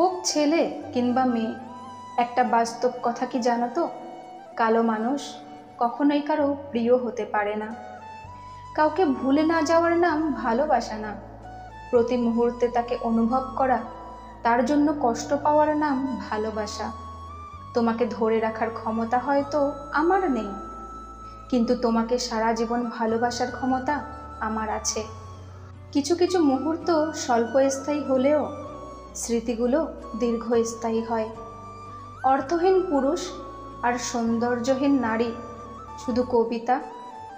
হোক ছেলে কিংবা মেয়ে, একটা বাস্তব কথা কি জানো তো? কালো মানুষ কখনোই কারো প্রিয় হতে পারে না। কাউকে ভুলে না যাওয়ার নাম ভালোবাসা না। প্রতি মুহূর্তে তাকে অনুভব করা, তার জন্য কষ্ট পাওয়ার নাম ভালোবাসা। তোমাকে ধরে রাখার ক্ষমতা হয়তো আমার নেই, কিন্তু তোমাকে সারা জীবন ভালোবাসার ক্ষমতা আমার আছে। কিছু কিছু মুহূর্ত স্বল্পস্থায়ী হলেও স্মৃতিগুলো দীর্ঘস্থায়ী হয়। অর্থহীন পুরুষ আর সৌন্দর্যহীন নারী শুধু কবিতা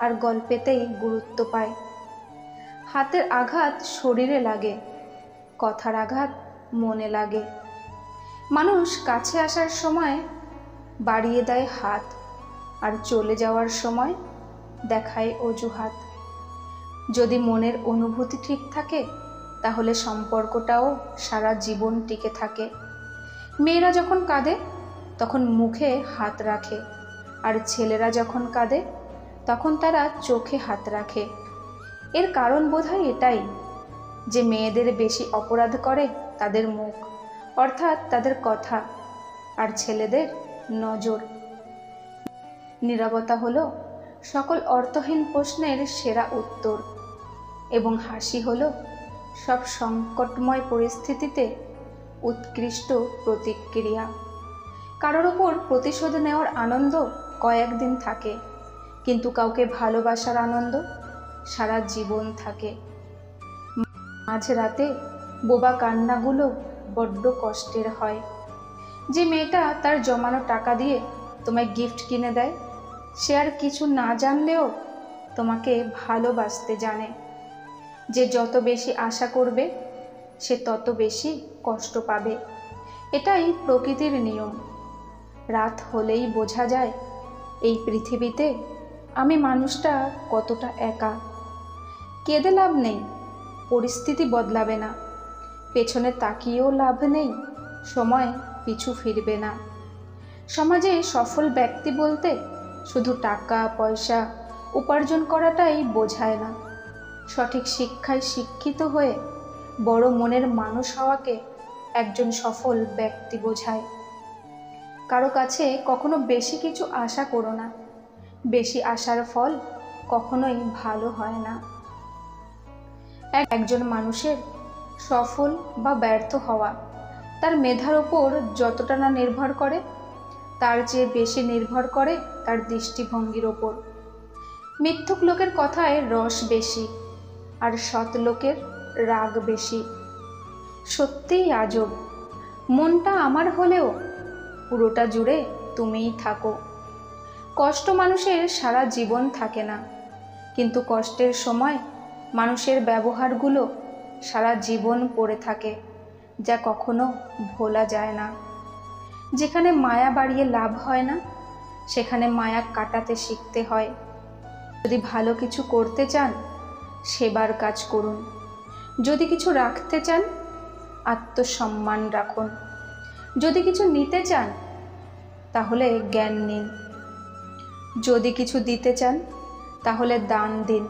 আর গল্পেতেই গুরুত্ব পায়। হাতের আঘাত শরীরে লাগে, কথার আঘাত মনে লাগে। মানুষ কাছে আসার সময় বাড়িয়ে দেয় হাত, আর চলে যাওয়ার সময় দেখায় অজুহাত। যদি মনের অনুভূতি ঠিক থাকে, তাহলে সম্পর্কটাও সারা জীবন টিকে থাকে। মেয়েরা যখন কাঁদে তখন মুখে হাত রাখে, আর ছেলেরা যখন কাঁদে তখন তারা চোখে হাত রাখে। এর কারণ বোধহয় এটাই যে মেয়েদের বেশি অপরাধ করে তাদের মুখ, অর্থাৎ তাদের কথা, আর ছেলেদের নজর। নীরবতা হলো সকল অর্থহীন প্রশ্নের সেরা উত্তর, এবং হাসি হলো সব সংকটময় পরিস্থিতিতে উৎকৃষ্ট প্রতিক্রিয়া। কারোর ওপর প্রতিশোধ নেওয়ার আনন্দ কয়েকদিন থাকে, কিন্তু কাউকে ভালোবাসার আনন্দ সারা জীবন থাকে। মাঝরাতে বোবা কান্নাগুলো বড্ড কষ্টের হয়। যে মেয়েটা তার জমানো টাকা দিয়ে তোমায় গিফট কিনে দেয়, সে আর কিছু না জানলেও তোমাকে ভালোবাসতে জানে। যে যত বেশি আশা করবে সে তত বেশি কষ্ট পাবে। এটাই প্রকৃতির নিয়ম। রাত হলেই বোঝা যায় এই পৃথিবীতে আমি মানুষটা কতটা একা। কেঁদে লাভ নেই, পরিস্থিতি বদলাবে না। পেছনে তাকিয়েও লাভ নেই, সময় পিছু ফিরবে না। সমাজে সফল ব্যক্তি বলতে শুধু টাকা পয়সা উপার্জন করাটাই বোঝায় না। সঠিক শিক্ষায় শিক্ষিত হয়ে বড় মনের মানুষ হওয়াকে একজন সফল ব্যক্তি বোঝায়। কারো কাছে কখনো বেশি কিছু আশা করো না। বেশি আশার ফল কখনোই ভালো হয় না। একজন মানুষের সফল বা ব্যর্থ হওয়া তার মেধার ওপর যতটা না নির্ভর করে, তার চেয়ে বেশি নির্ভর করে তার দৃষ্টিভঙ্গির ওপর। মিথ্যুক লোকের কথায় রস বেশি, আর সৎ লোকের রাগ বেশি। সত্যিই আজব, মনটা আমার হলেও পুরোটা জুড়ে তুমিই থাকো। কষ্ট মানুষের সারা জীবন থাকে না, কিন্তু কষ্টের সময় মানুষের ব্যবহারগুলো সারা জীবন পড়ে থাকে, যা কখনো ভোলা যায় না। যেখানে মায়া বাড়িয়ে লাভ হয় না, সেখানে মায়া কাটাতে শিখতে হয়। যদি ভালো কিছু করতে চান, সেবার কাজ করুন। যদি কিছু রাখতে চান, আত্মসম্মান রাখুন। যদি কিছু নিতে চান, তাহলে জ্ঞান নিন। যদি কিছু দিতে চান, তাহলে দান দিন।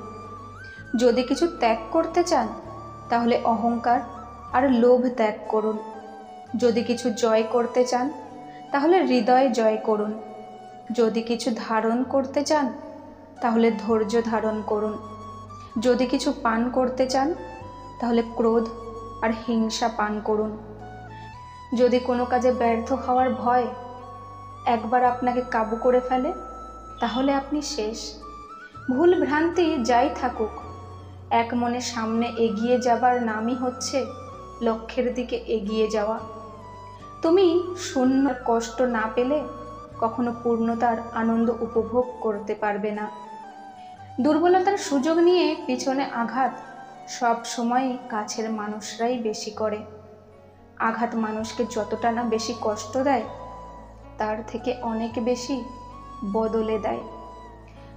যদি কিছু ত্যাগ করতে চান, তাহলে অহংকার আর লোভ ত্যাগ করুন। যদি কিছু জয় করতে চান, তাহলে হৃদয় জয় করুন। যদি কিছু ধারণ করতে চান, তাহলে ধৈর্য ধারণ করুন। যদি কিছু পান করতে চান, তাহলে ক্রোধ আর হিংসা পান করুন। যদি কোনো কাজে ব্যর্থ হওয়ার ভয় একবার আপনাকে কাবু করে ফেলে, তাহলে আপনি শেষ। ভুল ভ্রান্তি যাই থাকুক, এক মনে সামনে এগিয়ে যাবার নামই হচ্ছে লক্ষ্যের দিকে এগিয়ে যাওয়া। তুমি শূন্য কষ্ট না পেলে কখনো পূর্ণতার আনন্দ উপভোগ করতে পারবে না। দুর্বলতার সুযোগ নিয়ে পিছনে আঘাত সব সময় কাছের মানুষরাই বেশি করে। আঘাত মানুষকে যতটা না বেশি কষ্ট দেয়, তার থেকে অনেক বেশি বদলে দেয়।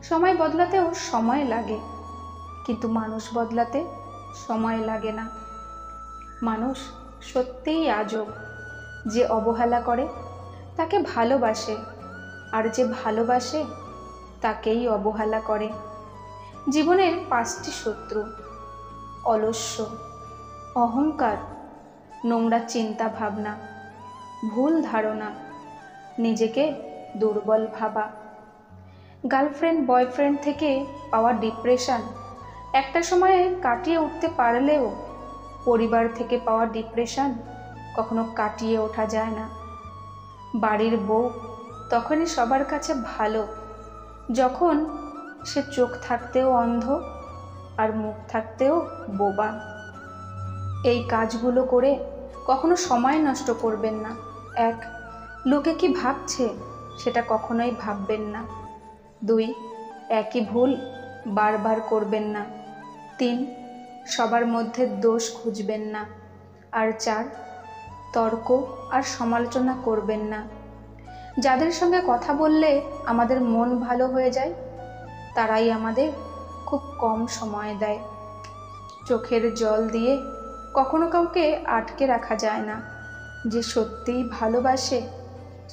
সময় বদলাতেও সময় লাগে, কিন্তু মানুষ বদলাতে সময় লাগে না। মানুষ সত্যিই আজব। যে অবহেলা করে তাকে ভালোবাসে, আর যে ভালোবাসে তাকেই অবহেলা করে। জীবনের 5টি শত্রু: অলস্য, অহংকার, নোংরা চিন্তা ভাবনা, ভুল ধারণা, নিজেকে দুর্বল ভাবা, গার্লফ্রেন্ড বয়ফ্রেন্ড থেকে পাওয়া ডিপ্রেশন একটা সময়ে কাটিয়ে উঠতে পারলেও পরিবার থেকে পাওয়া ডিপ্রেশন কখনো কাটিয়ে ওঠা যায় না। বাড়ির বউ তখনই সবার কাছে ভালো যখন সে চোখ থাকতেও অন্ধ আর মুখ থাকতেও বোবা। এই কাজগুলো করে কখনো সময় নষ্ট করবেন না। 1. লোকে কি ভাবছে সেটা কখনোই ভাববেন না। 2. একই ভুল বারবার করবেন না। 3. সবার মধ্যে দোষ খুঁজবেন না। আর 4. তর্ক আর সমালোচনা করবেন না। যাদের সঙ্গে কথা বললে আমাদের মন ভালো হয়ে যায় তারাই আমাদের খুব কম সময় দেয়। চোখের জল দিয়ে কখনো কাউকে আটকে রাখা যায় না। যে সত্যিই ভালোবাসে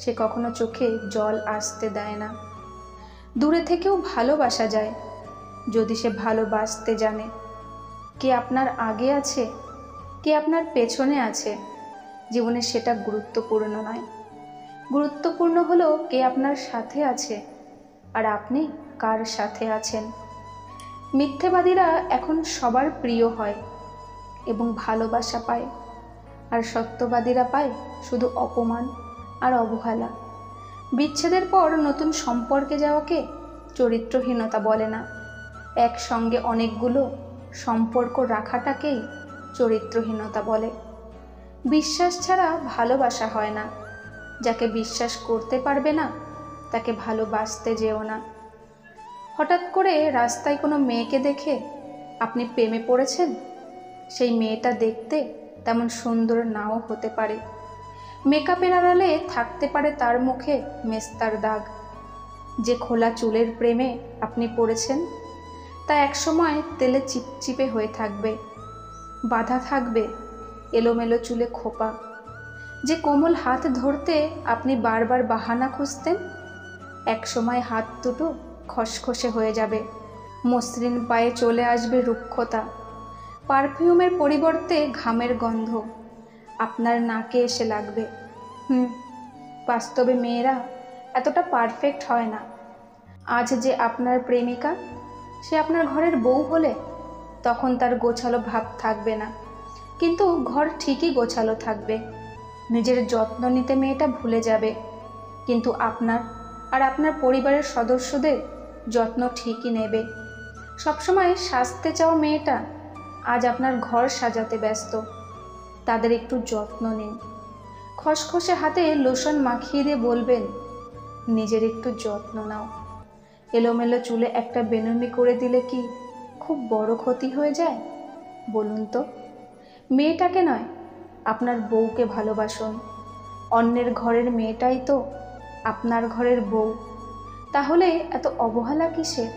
সে কখনো চোখে জল আসতে দেয় না। দূরে থেকেও ভালোবাসা যায় যদি সে ভালোবাসতে জানে। কে আপনার আগে আছে কে আপনার পেছনে আছে জীবনে সেটা গুরুত্বপূর্ণ নয়। গুরুত্বপূর্ণ হলো কে আপনার সাথে আছে আর আপনি কার সাথে আছেন। মিথ্যেবাদীরা এখন সবার প্রিয় হয় এবং ভালোবাসা পায়, আর সত্যবাদীরা পায় শুধু অপমান আর অবহেলা। বিচ্ছেদের পর নতুন সম্পর্কে যাওয়াকে চরিত্রহীনতা বলে না, একসঙ্গে অনেকগুলো সম্পর্ক রাখাটাকেই চরিত্রহীনতা বলে। বিশ্বাস ছাড়া ভালোবাসা হয় না। যাকে বিশ্বাস করতে পারবে না তাকে ভালোবাসতে যেও না। হঠাৎ করে রাস্তায় কোনো মেয়েকে দেখে আপনি প্রেমে পড়েছেন, সেই মেয়েটা দেখতে তেমন সুন্দর নাও হতে পারে। মেকআপের আড়ালে থাকতে পারে তার মুখে মেস্তার দাগ। যে খোলা চুলের প্রেমে আপনি পড়েছেন তা একসময় তেলে চিপচিপে হয়ে থাকবে, বাঁধা থাকবে এলোমেলো চুলে খোপা। যে কোমল হাত ধরতে আপনি বারবার বাহানা খুঁজতেন একসময় হাত দুটো খসখসে হয়ে যাবে, মসৃণ পায়ে চলে আসবে রুক্ষতা। পারফিউমের পরিবর্তে ঘামের গন্ধ আপনার নাকে এসে লাগবে। বাস্তবে মেয়েরা এতটা পারফেক্ট হয় না। আজ যে আপনার প্রেমিকা সে আপনার ঘরের বউ হলে তখন তার গোছালো ভাব থাকবে না, কিন্তু ঘর ঠিকই গোছালো থাকবে। নিজের যত্ন নিতে মেয়েটা ভুলে যাবে, কিন্তু আপনার আর আপনার পরিবারের সদস্যদের যত্ন ঠিকই নেবে। সবসময় সাজতে চাওয়া মেয়েটা আজ আপনার ঘর সাজাতে ব্যস্ত। তাদের একটু যত্ন নিন। খসখসে হাতে লোশন মাখিয়ে দিয়ে বলবেন, নিজের একটু যত্ন নাও। এলোমেলো চুলে একটা বেনুনি করে দিলে কি খুব বড় ক্ষতি হয়ে যায়? বলুন তো। মেয়েটাকে নয়, আপনার বউকে ভালোবাসুন। অন্যের ঘরের মেয়েটাই তো আপনার ঘরের বউ, তাহলে এত অবহেলা কিসের?